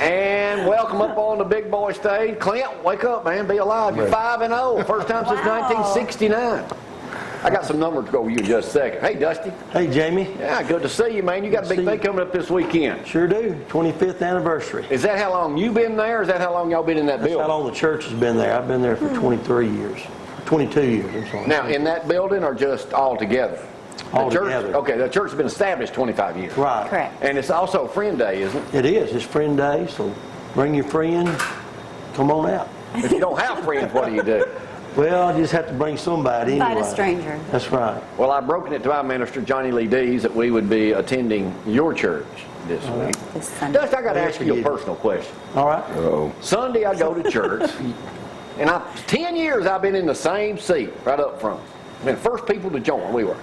And welcome up on the big boy stage. Clint, wake up, man. Be alive. You're 5-0. First time since 1969. I got some numbers to go over you in just a second. Hey, Dusty. Hey, Jamie. Yeah, good to see you, man. You got a big thing coming up this weekend. Sure do. 25th anniversary. Is that how long you've been there, or is that how long y'all been in that building? That's how long the church has been there. I've been there for 23 years. 22 years, I'm sorry. Now, in that building or just all together? All church, together. Okay, the church has been established 25 years. Right. Correct. And it's also Friend Day, isn't it? It is. It's Friend Day, so bring your friend. Come on out. If you don't have friends, what do you do? Well, I just have to bring somebody Invite anyway. a stranger. That's right. Well, I've broken it to my minister, Johnny Lee Dees, that we would be attending your church this week. This Sunday. Dust, I got to ask you a personal question. All right. Sunday, I go to church, and 10 years I've been in the same seat right up front. Been first people to join, we were.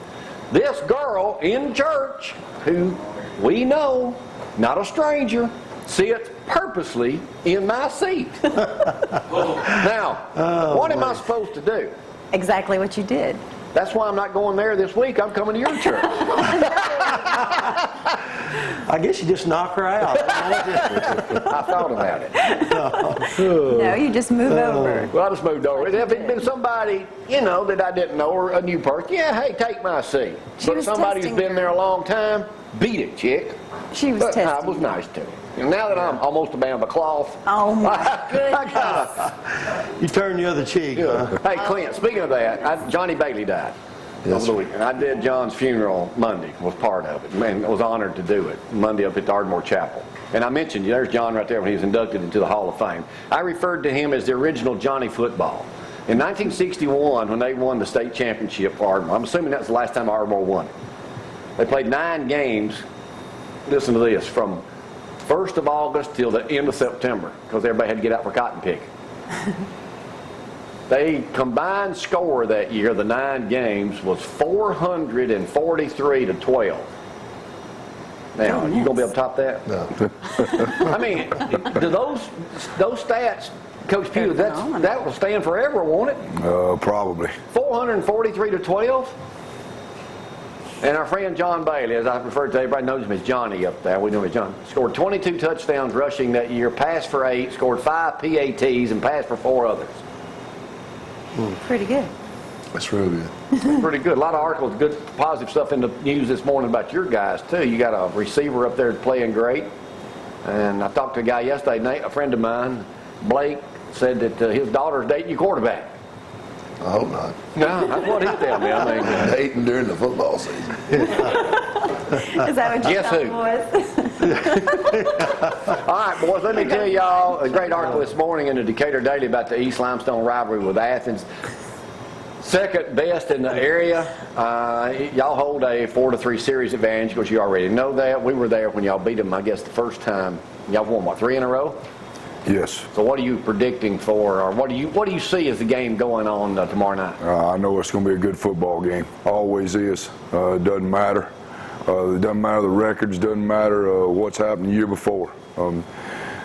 This girl in church, who we know, not a stranger, sits purposely in my seat. Now, what am I supposed to do? Exactly what you did. That's why I'm not going there this week. I'm coming to your church. I guess you just knock her out. I thought about it. No, you just move over. Well, I just moved over. If it'd been somebody, that I didn't know, or a new person, yeah, hey, take my seat. But was somebody who's testing been her. there a long time, beat it, chick. She was But I testing. was nice to her. Now that I'm almost a man of a cloth, Oh my I goodness. gotta, You turn the other cheek, huh? Hey, Clint, speaking of that, Johnny Bailey died over the weekend. I did John's funeral Monday, was part of it, and was honored to do it Monday up at the Ardmore Chapel. And I mentioned, there's John right there when he was inducted into the Hall of Fame. I referred to him as the original Johnny Football. In 1961, when they won the state championship for Ardmore, I'm assuming that's the last time Ardmore won it. They played 9 games, listen to this, from 1st of August till the end of September, because everybody had to get out for cotton picking. They combined score that year, the 9 games, was 443-12. Now, you gonna be able to top that? No. I mean, do those stats, Coach Pugh, that will stand forever, won't it? Probably. 443-12. And our friend John Bailey, as I referred to, everybody knows him as Johnny up there. We know him as John. Scored 22 touchdowns rushing that year, passed for 8, scored 5 PATs, and passed for 4 others. Pretty good. That's real good. Pretty good. A lot of articles, good positive stuff in the news this morning about your guys, too. You got a receiver up there playing great. And I talked to a guy yesterday, Nate, a friend of mine, Blake, said that his daughter's dating your quarterback. I hope not. No, that's what he told me. I mean, Dating during the football season. Is that what you Guess thought who? it was? all right, boys, let me tell y'all a great article this morning in the Decatur Daily about the East Limestone rivalry with Athens. Second best in the area. Y'all hold a 4-3 series advantage, because you already know that. We were there when y'all beat them, I guess, the first time. Y'all won, what, 3 in a row? Yes. So what are you predicting for, or what do you see as the game going on tomorrow night? I know it's going to be a good football game. Always is. It doesn't matter. It doesn't matter the records. Doesn't matter what's happened the year before.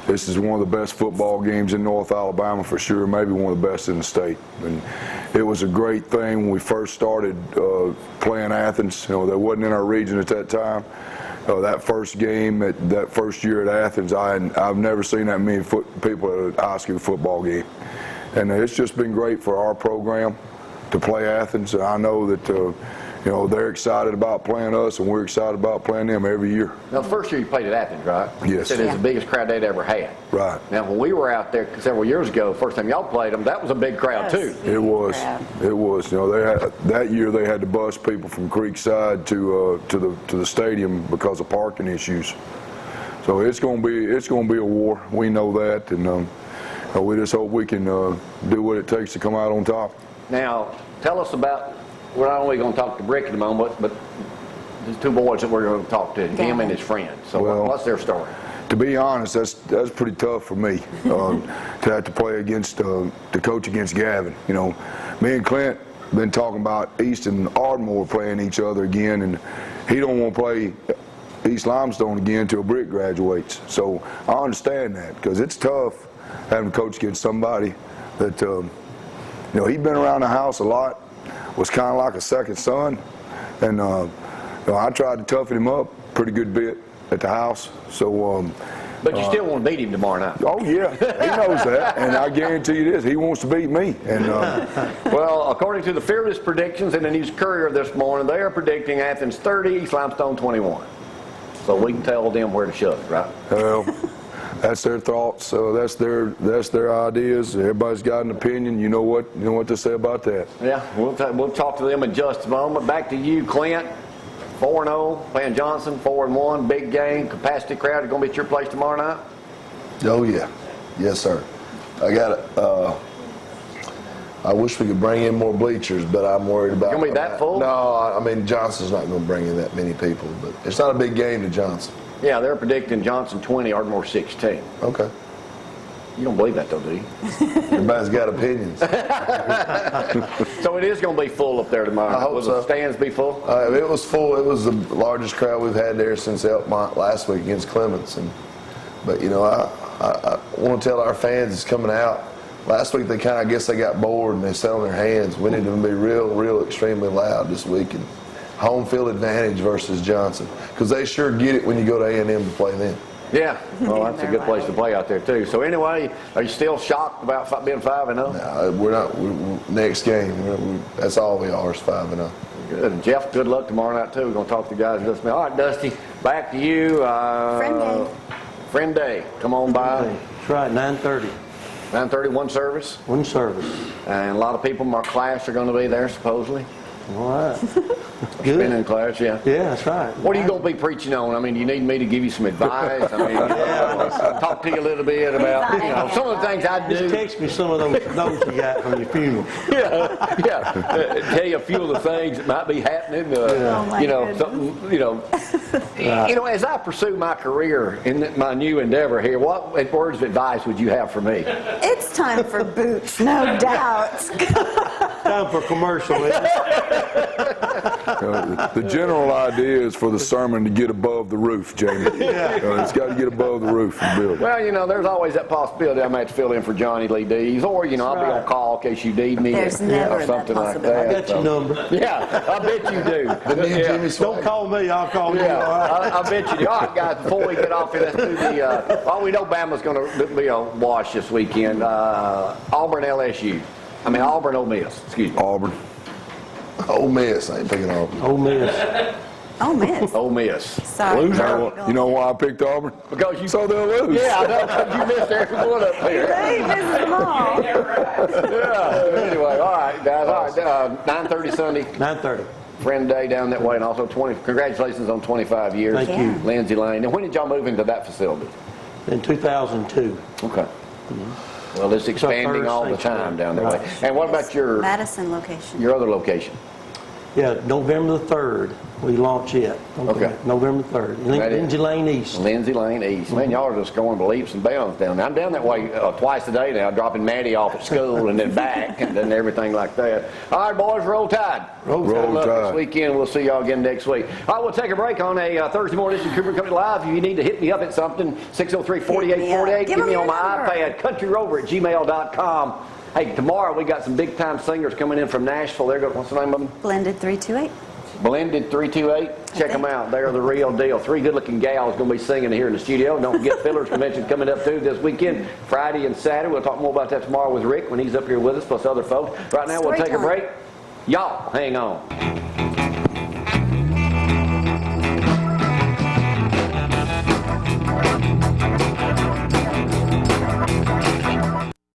This is one of the best football games in North Alabama for sure. Maybe one of the best in the state. And it was a great thing when we first started playing Athens. They wasn't in our region at that time. That first game, that first year at Athens, I've never seen that many people at a high school football game. And it's just been great for our program to play Athens. And I know that they're excited about playing us, and we're excited about playing them every year. Now, the first year you played at Athens, right? Yes. You said it's the biggest crowd they'd ever had. Right. Now, when we were out there several years ago, the first time y'all played them, that was a big crowd, too. It was. It was. That year they had to bus people from Creekside to the stadium because of parking issues. So it's going to be a war. We know that, and we just hope we can do what it takes to come out on top. Now, tell us about. We're not only going to talk to Brick in a moment, but the 2 boys that we're going to talk to, him and his friend. So what's their story? To be honest, that's pretty tough for me to have to play against to coach against Gavin. Me and Clint been talking about East and Ardmore playing each other again, and he don't want to play East Limestone again until Brick graduates. So I understand that, because it's tough having to coach against somebody that he'd been around the house a lot, was kind of like a second son, and I tried to toughen him up pretty good bit at the house. So But you still want to beat him tomorrow night. Oh, yeah, he knows that, and I guarantee you this, he wants to beat me. And Well, according to the Fearless predictions in the News Courier this morning, they are predicting Athens 30, East Limestone 21. So we can tell them where to shove it, right? well, that's their thoughts, that's their ideas. Everybody's got an opinion. You know what to say about that. Yeah, we'll talk to them in just a moment. Back to you, Clint. 4-0, playing Johnson, 4-1, big game, capacity crowd. Is going to be at your place tomorrow night? Oh yeah, yes sir. I got it. I wish we could bring in more bleachers, but I'm worried about. Gonna be that full? No, I mean Johnson's not going to bring in that many people, but it's not a big game to Johnson. Yeah, they're predicting Johnson 20, Ardmore 16. Okay. You don't believe that, though, do you? Everybody's got opinions. So it is going to be full up there tomorrow. I hope Will so. the stands be full? It was full. It was the largest crowd we've had there since Elkmont last week against Clements. But you know, I want to tell our fans it's coming out. Last week they I guess they got bored and they sat on their hands. We need to be real extremely loud this week and home field advantage versus Johnson, because they sure get it when you go to A&M to play them. Yeah, well, that's a good place to play out there, too. So anyway, are you still shocked about being 5-0? No, we're not. Next game, that's all we are is 5-0. Good. And Jeff, good luck tomorrow night, too. We're going to talk to the guys in just a minute. All right, Dusty, back to you. Friend day. Friend day. Come on by. That's right, 9:30. 9:30, one service. One service. And a lot of people in our class are going to be there, supposedly. All right. Been Good. in class, yeah. Yeah, that's right. What are you going to be preaching on? I mean, do you need me to give you some advice? I mean, talk to you a little bit about, some of the things I Just do. text me some of those notes you got from your funeral. Yeah. Tell you a few of the things that might be happening. Oh, my goodness. Something, as I pursue my career in my new endeavor here, what words of advice would you have for me? It's time for boots, no doubt. Time for commercial. Isn't it? The general idea is for the sermon to get above the roof, Jamie. It's got to get above the roof and build. Well, there's always that possibility I may have to fill in for Johnny Lee Dees, or, I'll be on call in case you need me There's never or that something like possibility. that. I got your number. Yeah, I bet you do. The new Jimmy Don't Swagger. call me, I'll call you. Yeah, All right. I bet you do. All right, guys, before we get off here, let's do the, we know Bama's going to be a wash this weekend. Auburn, LSU. Auburn, Ole Miss. Excuse me. Auburn. Ole Miss. I ain't picking Auburn. Ole Miss. Oh, miss. Ole Miss. Sorry. Loser. You know why I picked Auburn? Because you. So they'll lose. Yeah, I know, 'cause you missed every one up here. Hey, misses them all. Yeah. Anyway, all right, guys. All right, 9:30 Sunday. 9:30. Friend Day down that way, and also 20. Congratulations on 25 years. Thank you. Lindsay Lane. And when did y'all move into that facility? In 2002. Okay. Well, it's expanding first all the sanctuary. time down that way. Right. And what about your Madison location. other location? Yeah, November the 3rd. We launch it. Okay. November the 3rd. That is- Lindsay Lane East. Lindsay Lane East. Man, y'all are just going leaps and bounds down there. I'm down that way twice a day now, dropping Maddie off at school and then back and then everything like that. All right, boys, roll tide. Roll Good Roll luck this Tide. weekend. We'll see y'all again next week. All right, we'll take a break on a Thursday morning edition of Cooper Company Live. If you need to hit me up at something, 603-4848. Give Give me them on your my number. iPad, countryrover@gmail.com. Hey, tomorrow we got some big-time singers coming in from Nashville. What's the name of them? Blended 328. Blended 328. Check them out. They're the real deal. 3 good-looking gals going to be singing here in the studio. Don't forget Fiddlers Convention coming up too this weekend, Friday and Saturday. We'll talk more about that tomorrow with Rick when he's up here with us, plus other folks. Right now, we'll Story take a time. break. Y'all, hang on.